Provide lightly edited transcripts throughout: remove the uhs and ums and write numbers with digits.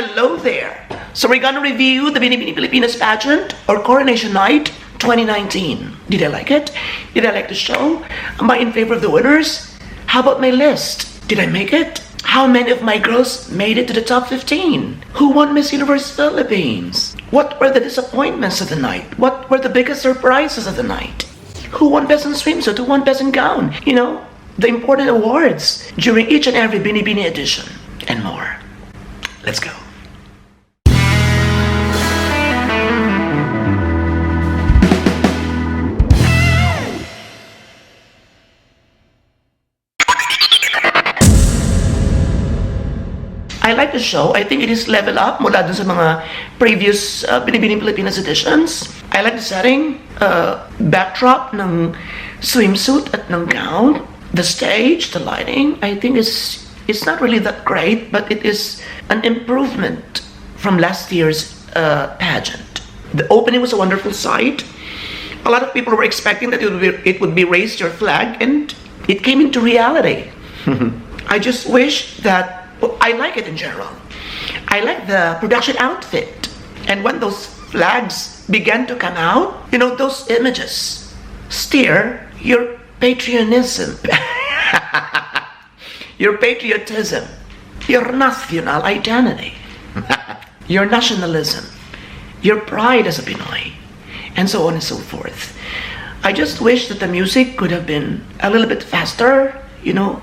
Hello there! So we're gonna review the Binibining pageant or Coronation Night 2019. Did I like it? Did I like the show? Am I in favor of the winners? How about my list? Did I make it? How many of my girls made it to the top 15? Who won Miss Universe Philippines? What were the disappointments of the night? What were the biggest surprises of the night? Who won Best in Swimsuit? Who won Best in Gown? You know, the important awards during each and every Binibining edition and more. Let's go. I like the show. I think it is level up mula dun sa mga previous Binibining Pilipinas editions. I like the setting, backdrop ng swimsuit at ng gown, the stage, the lighting. I think it's not really that great, but it is an improvement from last year's pageant. The opening was a wonderful sight. A lot of people were expecting that it would be raise your flag, and it came into reality. I just wish that I like it in general. I like the production outfit. And when those flags began to come out, you know, those images steer your patriotism, your patriotism, your national identity, your nationalism, your pride as a Pinoy, and so on and so forth. I just wish that the music could have been a little bit faster, you know,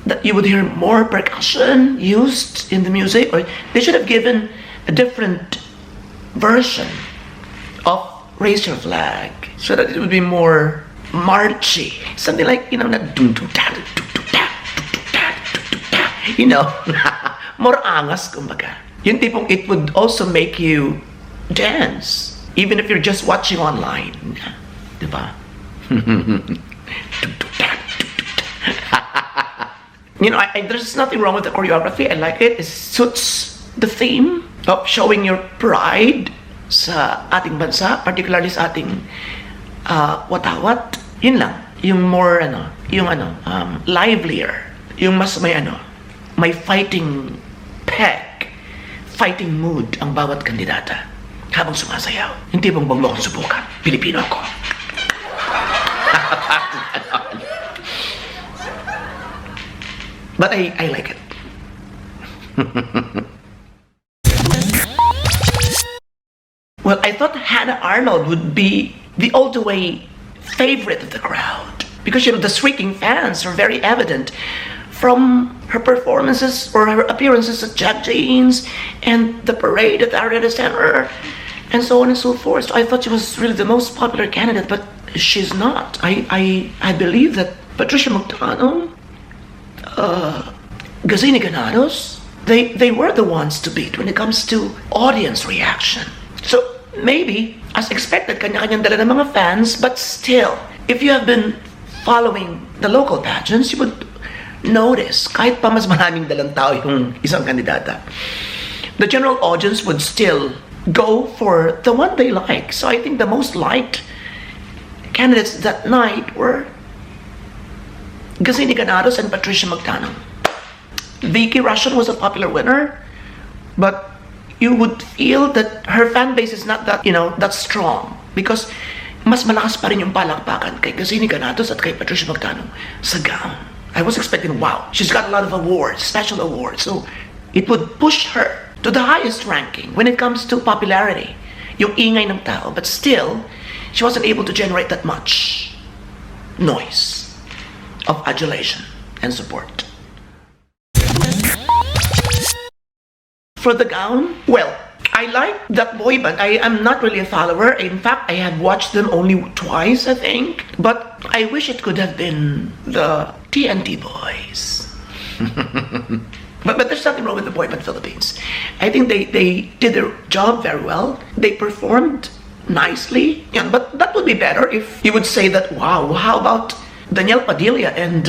that you would hear more percussion used in the music, or they should have given a different version of Raise Your Flag so that it would be more marchy. Something like, you know, you know, more angas, kumbaga. Yung tipong it would also make you dance, even if you're just watching online. Diba? You know, there's nothing wrong with the choreography. I like it. It suits the theme of showing your pride sa ating bansa, particularly sa ating watawat. Yun lang. Yung more, livelier. Yung mas may fighting peg, fighting mood ang bawat kandidata habang sumasayaw. Yung tipong wag mo akong subukan. Pilipino ako. But I like it. Well, I thought Hannah Arnold would be the all-the-way favorite of the crowd. Because, you know, the shrieking fans are very evident from her performances or her appearances at Jack Jeans and the parade at the Arena Center and so on and so forth. So I thought she was really the most popular candidate, but she's not. I believe that Patricia Magdano, Gazini Ganados, they were the ones to beat when it comes to audience reaction. So maybe, as expected, kanya-kanyang dala ng mga fans, but still, if you have been following the local pageants, you would notice, kahit pa mas maraming dalang tao yung isang kandidata, the general audience would still go for the one they like. So I think the most liked candidates that night were Gazini Ganados and Patricia Magdano. Vicky Russian was a popular winner, but you would feel that her fan base is not that, you know, that strong because mas malakas pa rin yung palakpakan kay Gazini Ganados at kay Patricia Magdano sa gown. I was expecting, wow, she's got a lot of awards, special awards, so it would push her to the highest ranking when it comes to popularity, yung ingay ng tao, but still, she wasn't able to generate that much noise of adulation and support. For the gown, well, I like that boy band. I am not really a follower. In fact, I have watched them only twice, I think. But I wish it could have been the TNT boys. But there's nothing wrong with the boy band Philippines. I think they did their job very well. They performed nicely. Yeah, but that would be better if you would say that, wow, how about Danielle Padilla and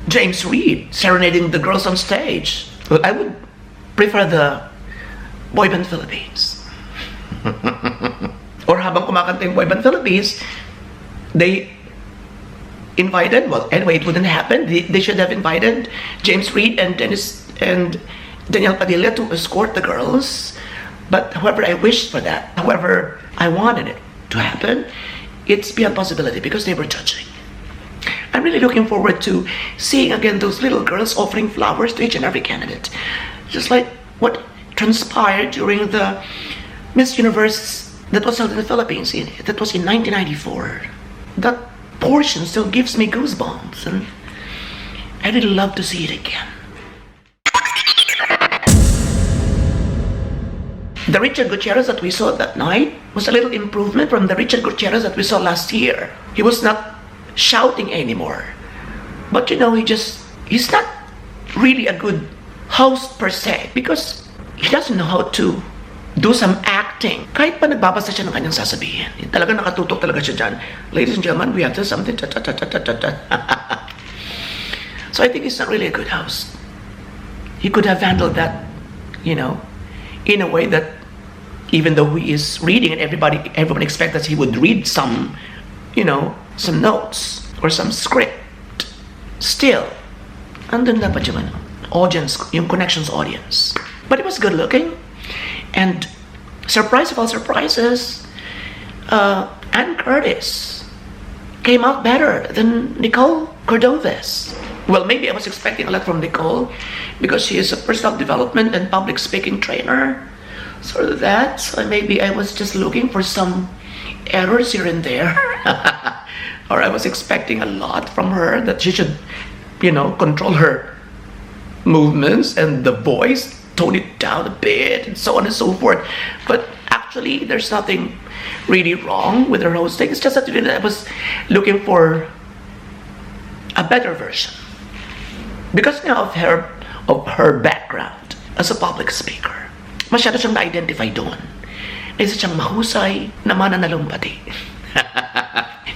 James Reid serenading the girls on stage? Well, I would prefer the boy band Philippines. Or habang kumakanta yung boy band Philippines, they invited, well, anyway, it wouldn't happen. They should have invited James Reid and Daniel Padilla to escort the girls. But however, I wished for that. However, I wanted it to happen. It's beyond possibility because they were judging. I'm really looking forward to seeing again those little girls offering flowers to each and every candidate. Just like what transpired during the Miss Universe that was held in the Philippines. That was in 1994. That portion still gives me goosebumps, and I really love to see it again. The Richard Gutierrez that we saw that night was a little improvement from the Richard Gutierrez that we saw last year. He was not shouting anymore. But he's not really a good host per se because he doesn't know how to do some acting. Kahit pa nagbabasa siya ng kanyang sasabihin. Talaga nakatutok talaga siya dyan. Ladies and gentlemen, we have to something. So I think he's not really a good host. He could have handled that, in a way that even though he is reading and everyone expects that he would read some notes or some script. Still, andun dapat yung audience, yung connections audience. But it was good looking. And surprise of all surprises, Ann Curtis came out better than Nicole Cordoves. Well, maybe I was expecting a lot from Nicole because she is a personal development and public speaking trainer. Sort of that. So maybe I was just looking for some errors here and there. Or I was expecting a lot from her, that she should, control her movements and the voice, tone it down a bit, and so on and so forth. But actually, there's nothing really wrong with her hosting. It's just that I was looking for a better version. Because of her background as a public speaker. Masyado siyang na-identify doon. Isa siyang mahusay na mananalumpati.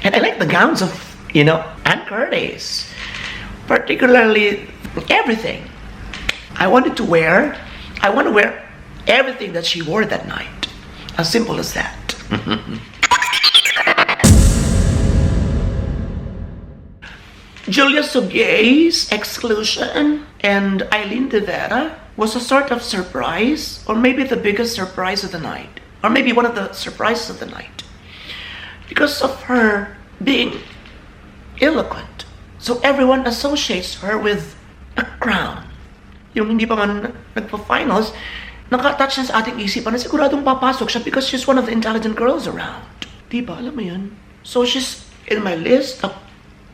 And I like the gowns of, Ann Curtis. Particularly everything. I want to wear everything that she wore that night. As simple as that. Julia Sugue's exclusion and Eileen De Vera was a sort of surprise, or maybe the biggest surprise of the night, or maybe one of the surprises of the night, because of her being eloquent. So everyone associates her with a crown. Yung hindi pa man nagpa-finals, naka-touch na sa ating isipan na siguradong papasok siya because she's one of the intelligent girls around. Diba? Alam mo yun? So she's in my list of,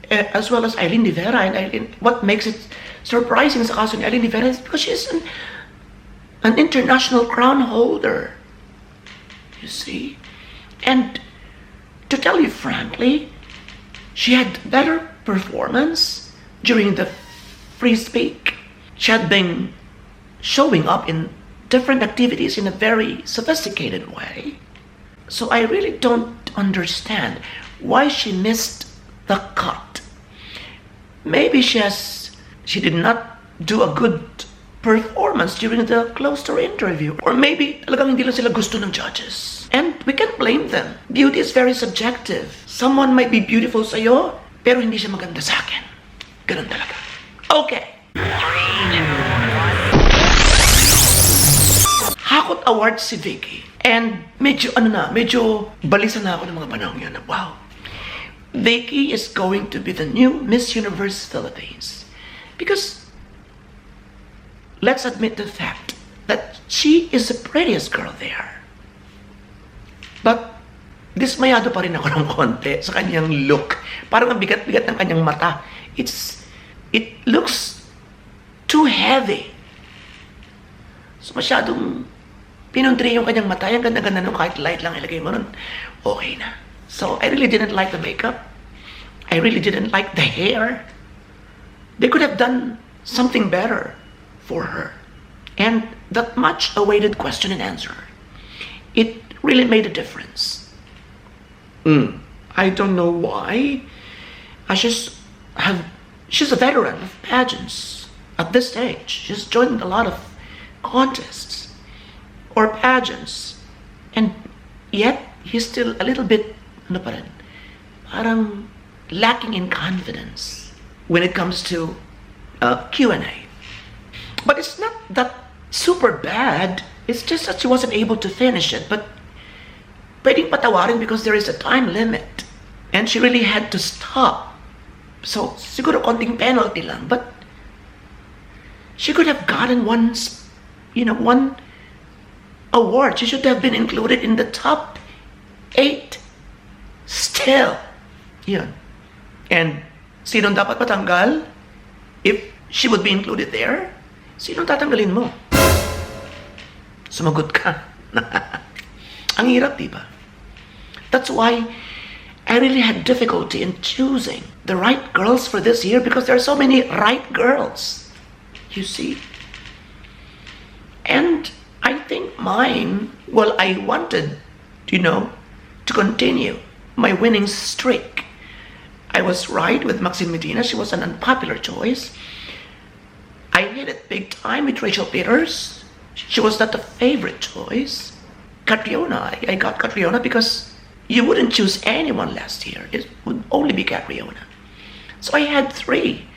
as well as Eileen De Vera. And Eileen, what makes it surprising sa kaso ni Eileen De Vera is because she's an international crown holder. You see? And to tell you frankly, she had better performance during the free speak. She had been showing up in different activities in a very sophisticated way. So I really don't understand why she missed the cut. Maybe she did not do a good performance during the closed-door interview. Or maybe talagang hindi lang sila gusto ng judges. And we can't blame them. Beauty is very subjective. Someone might be beautiful sa'yo, pero hindi siya maganda sa akin. Ganun talaga. Okay. Hakot Award si Vicky. And medyo balisa na ako ng mga panahon yun. Wow. Vicky is going to be the new Miss Universe Philippines. Because let's admit the fact that she is the prettiest girl there. But dismayado pa rin ako ng konti sa kanyang look. Parang ang bigat-bigat ng kanyang mata. It looks too heavy. So masyadong pinundri yung kanyang mata. Yung ganda-ganda nung kahit light lang ilagay mo nun, okay na. So I really didn't like the makeup. I really didn't like the hair. They could have done something better for her. And that much awaited question and answer, it really made a difference. I don't know why. She's a veteran of pageants at this stage. She's joined a lot of contests or pageants. And yet, he's still a little bit, parang lacking in confidence when it comes to Q&A. But it's not that super bad. It's just that she wasn't able to finish it. But pwedeng patawarin because there is a time limit. And she really had to stop. So, siguro konting penalty lang. But she could have gotten one award. She should have been included in the top 8 still. Yun. And sinong dapat matanggal? If she would be included there, sinong tatanggalin mo? Sumagot ka. Ang hirap, diba? That's why I really had difficulty in choosing the right girls for this year because there are so many right girls. You see? And I think mine, well, I wanted, to continue my winning streak. I was right with Maxine Medina. She was an unpopular choice. I hit it big time with Rachel Peters. She was not the favorite choice. Catriona, I got Catriona because you wouldn't choose anyone last year. It would only be Catriona. So I had 3.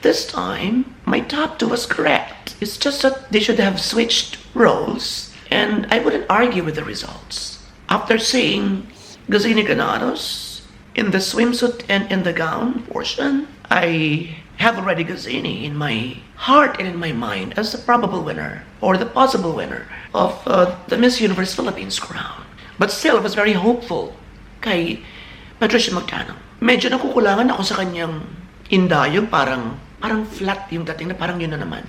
This time, my top 2 was correct. It's just that they should have switched roles, and I wouldn't argue with the results. After seeing Gazini Granados in the swimsuit and in the gown portion, I have already Gazini in my heart and in my mind as the probable winner, or the possible winner, of the Miss Universe Philippines crown. But still, I was very hopeful kay Patricia Magtano. Medyo nakukulangan ako sa kanyang indayog, parang flat yung dating na parang yun na naman.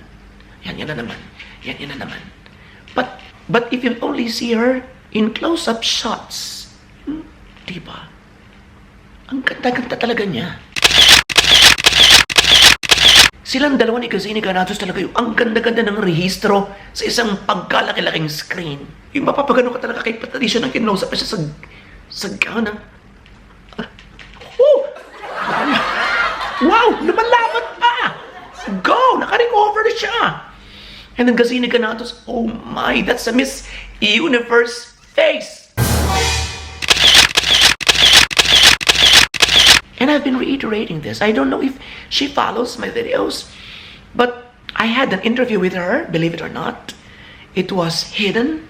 Yan na naman. Yan na naman. But if you only see her in close-up shots, diba? Ang ganda-ganda talaga niya. Silang dalawa ni Gazini Granados talaga yung ang ganda-ganda ng rehistro sa isang pagkalaki-laking screen. Yung mapapagano ka talaga kay Patricia nang kinlose-up siya sa gown ng... Wow! Lumalaban pa! Go! Naka-recover siya! And then Gazini Granados, oh my, that's a Miss Universe face! And I've been reiterating this. I don't know if she follows my videos, but I had an interview with her, believe it or not. It was hidden,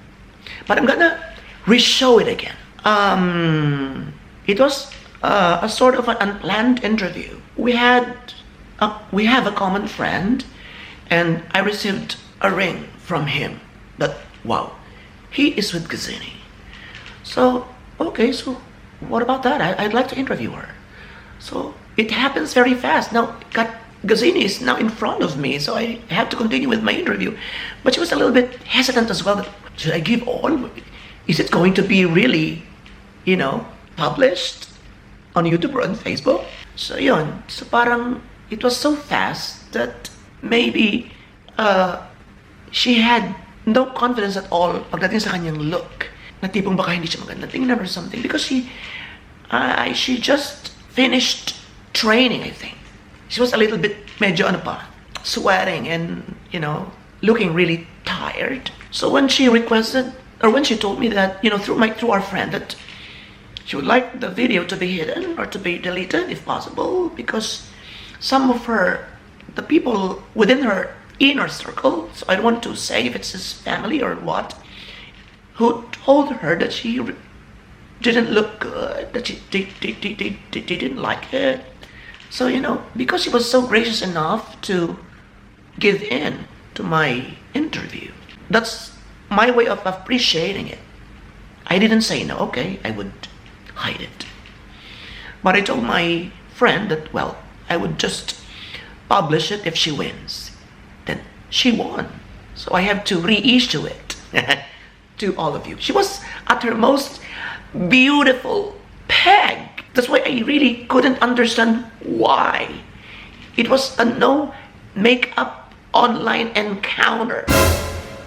but I'm gonna re-show it again. It was a sort of an unplanned interview. We have a common friend, and I received a ring from him. But wow, he is with Gazini. So okay, so what about that? I'd like to interview her. So it happens very fast. Now, Gazini is now in front of me, so I have to continue with my interview. But she was a little bit hesitant as well. That, should I give all? Is it going to be really, published on YouTube or on Facebook? So yun. So parang it was so fast that maybe she had no confidence at all pagdating sa kanyang look. Na tipong baka hindi siya maganda tingnan or something. Because she just finished training, I think. She was a little bit medyo sweating and, looking really tired. So when she requested, or when she told me that, through our friend, that she would like the video to be hidden or to be deleted if possible, because some of the people within her inner circle, so I don't want to say if it's his family or what, who told her that she didn't look good, that they didn't like it. So, because she was so gracious enough to give in to my interview, that's my way of appreciating it. I didn't say no, okay, I would hide it. But I told my friend that, well, I would just publish it if she wins. Then she won. So I have to reissue it to all of you. She was at her most beautiful peg. That's why I really couldn't understand why. It was a no makeup online encounter.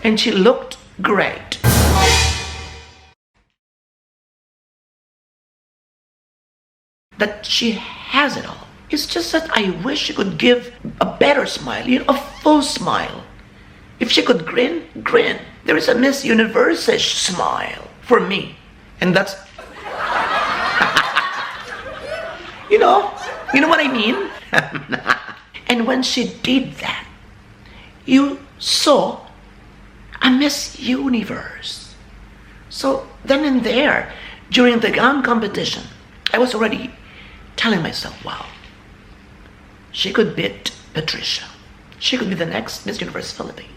And she looked great. That she has it all. It's just that I wish she could give a better smile, a full smile. If she could grin. There is a Miss Universe-ish smile for me. And that's... you know what I mean? And when she did that, you saw a Miss Universe. So then and there, during the gown competition, I was already telling myself, wow, she could beat Patricia. She could be the next Miss Universe Philippines.